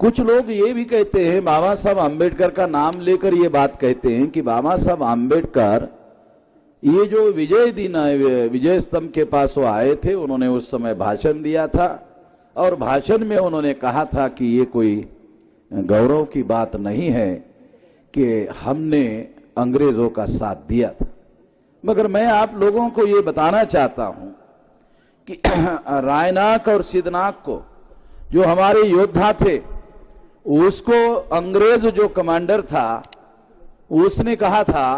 कुछ लोग ये भी कहते हैं, बाबा साहब आम्बेडकर का नाम लेकर ये बात कहते हैं कि बाबा साहब आम्बेडकर ये जो विजय दिन विजय स्तंभ के पास वो आए थे, उन्होंने उस समय भाषण दिया था और भाषण में उन्होंने कहा था कि ये कोई गौरव की बात नहीं है कि हमने अंग्रेजों का साथ दिया था। मगर मैं आप लोगों को ये बताना चाहता हूं कि रायनाक और सिद्धनाक को, जो हमारे योद्धा थे, उसको अंग्रेज जो कमांडर था उसने कहा था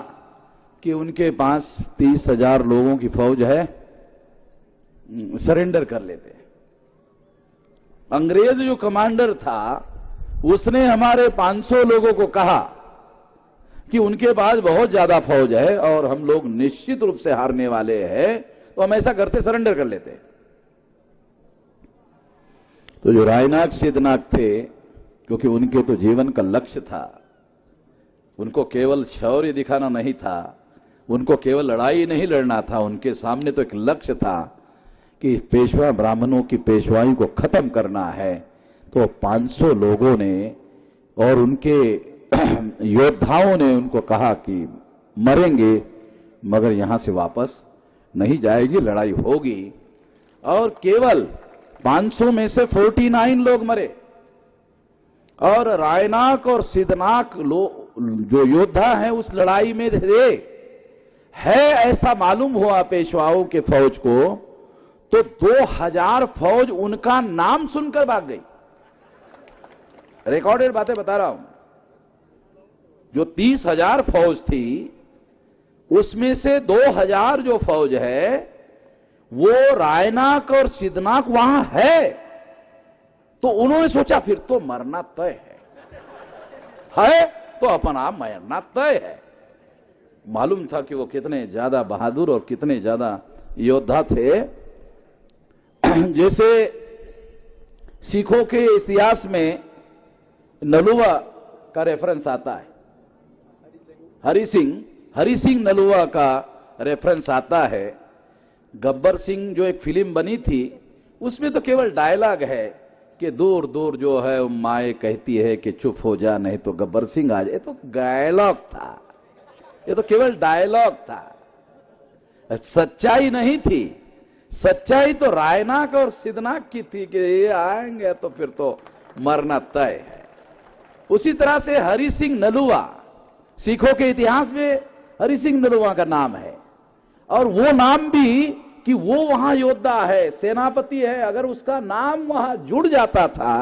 कि उनके पास 30,000 लोगों की फौज है, सरेंडर कर लेते। अंग्रेज जो कमांडर था उसने हमारे 500 लोगों को कहा कि उनके पास बहुत ज्यादा फौज है और हम लोग निश्चित रूप से हारने वाले हैं, तो हम ऐसा करते, सरेंडर कर लेते। तो जो रायनाक सिद्धनाक थे, क्योंकि उनके तो जीवन का लक्ष्य था, उनको केवल शौर्य दिखाना नहीं था, उनको केवल लड़ाई नहीं लड़ना था, उनके सामने तो एक लक्ष्य था कि पेशवा ब्राह्मणों की पेशवाई को खत्म करना है। तो 500 लोगों ने और उनके योद्धाओं ने उनको कहा कि मरेंगे मगर यहां से वापस नहीं जाएगी, लड़ाई होगी। और केवल 500 में से 49 लोग मरे और रायनाक और सिद्धनाक जो योद्धा हैं उस लड़ाई में थे। है ऐसा मालूम हुआ पेशवाओं के फौज को, तो 2000 फौज उनका नाम सुनकर भाग गई। रिकॉर्डेड बातें बता रहा हूं। जो 30,000 फौज थी उसमें से 2000 जो फौज है वो रायनाक और सिद्धनाक वहां है। तो उन्होंने सोचा फिर तो मरना तय है तो अपन आप मरना तय है। मालूम था कि वो कितने ज्यादा बहादुर और कितने ज्यादा योद्धा थे। जैसे सिखों के इतिहास में नलुआ का रेफरेंस आता है, हरि सिंह नलुआ का रेफरेंस आता है। गब्बर सिंह जो एक फिल्म बनी थी उसमें तो केवल डायलॉग है कि दूर दूर जो है माए कहती है कि चुप हो जा नहीं तो गब्बर सिंह आ जाए। तो डायलॉग था, ये तो केवल डायलॉग था, सच्चाई नहीं थी। सच्चाई तो रायनाक और सिद्धनाक की थी कि ये आएंगे तो फिर तो मरना तय है। उसी तरह से हरि सिंह नलुआ, सिखों के इतिहास में हरि सिंह नलुआ का नाम है और वो नाम भी कि वो वहां योद्धा है, सेनापति है। अगर उसका नाम वहां जुड़ जाता था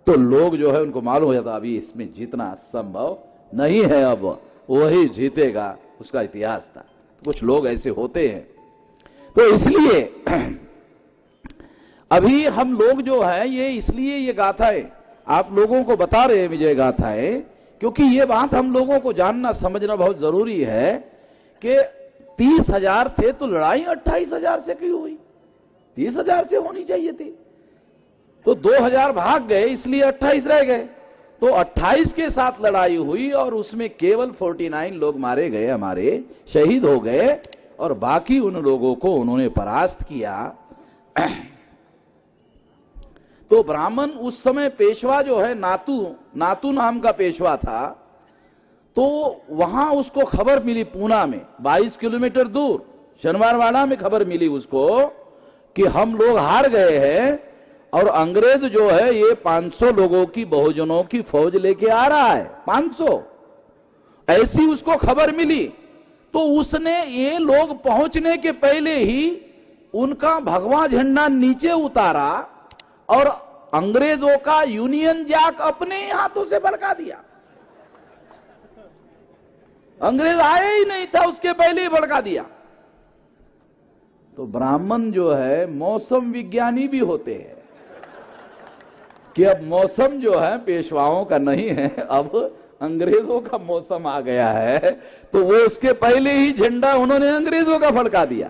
तो लोग जो है उनको मालूम हो जाता अभी इसमें जीतना संभव नहीं है, अब वही जीतेगा। उसका इतिहास था। कुछ लोग ऐसे होते हैं। तो इसलिए अभी हम लोग जो है ये इसलिए ये गाथाएं आप लोगों को बता रहे हैं, विजय गाथाएं, क्योंकि ये बात हम लोगों को जानना समझना बहुत जरूरी है कि 30,000 थे तो लड़ाई 28,000 से क्यों हुई? 30,000 से होनी चाहिए थी। तो 2000 भाग गए इसलिए 28 रह गए। तो 28 के साथ लड़ाई हुई और उसमें केवल 49 लोग मारे गए, हमारे शहीद हो गए और बाकी उन लोगों को उन्होंने परास्त किया। तो ब्राह्मण उस समय पेशवा जो है नातू नाम का पेशवा था। तो वहां उसको खबर मिली, पूना में 22 किलोमीटर दूर शनिवारवाड़ा में खबर मिली उसको कि हम लोग हार गए हैं और अंग्रेज जो है ये 500 लोगों की बहुजनों की फौज लेके आ रहा है। 500 ऐसी उसको खबर मिली। तो उसने ये लोग पहुंचने के पहले ही उनका भगवा झंडा नीचे उतारा और अंग्रेजों का यूनियन जैक अपने हाथों से भड़का दिया। अंग्रेज आए ही नहीं था उसके पहले ही भड़का दिया। तो ब्राह्मण जो है मौसम विज्ञानी भी होते हैं कि अब मौसम जो है पेशवाओं का नहीं है, अब अंग्रेजों का मौसम आ गया है। तो वो उसके पहले ही झंडा उन्होंने अंग्रेजों का फड़का दिया।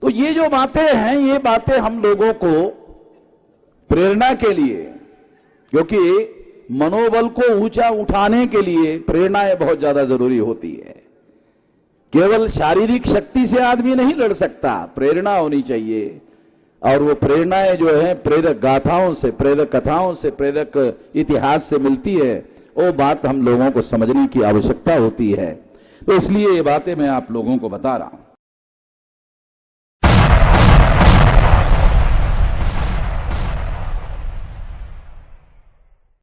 तो ये जो बातें हैं ये बातें हम लोगों को प्रेरणा के लिए, क्योंकि मनोबल को ऊंचा उठाने के लिए प्रेरणाएं बहुत ज्यादा जरूरी होती है। केवल शारीरिक शक्ति से आदमी नहीं लड़ सकता, प्रेरणा होनी चाहिए। और वो प्रेरणाएं जो है प्रेरक गाथाओं से, प्रेरक कथाओं से, प्रेरक इतिहास से मिलती है, वो बात हम लोगों को समझने की आवश्यकता होती है। तो इसलिए ये बातें मैं आप लोगों को बता रहा हूं।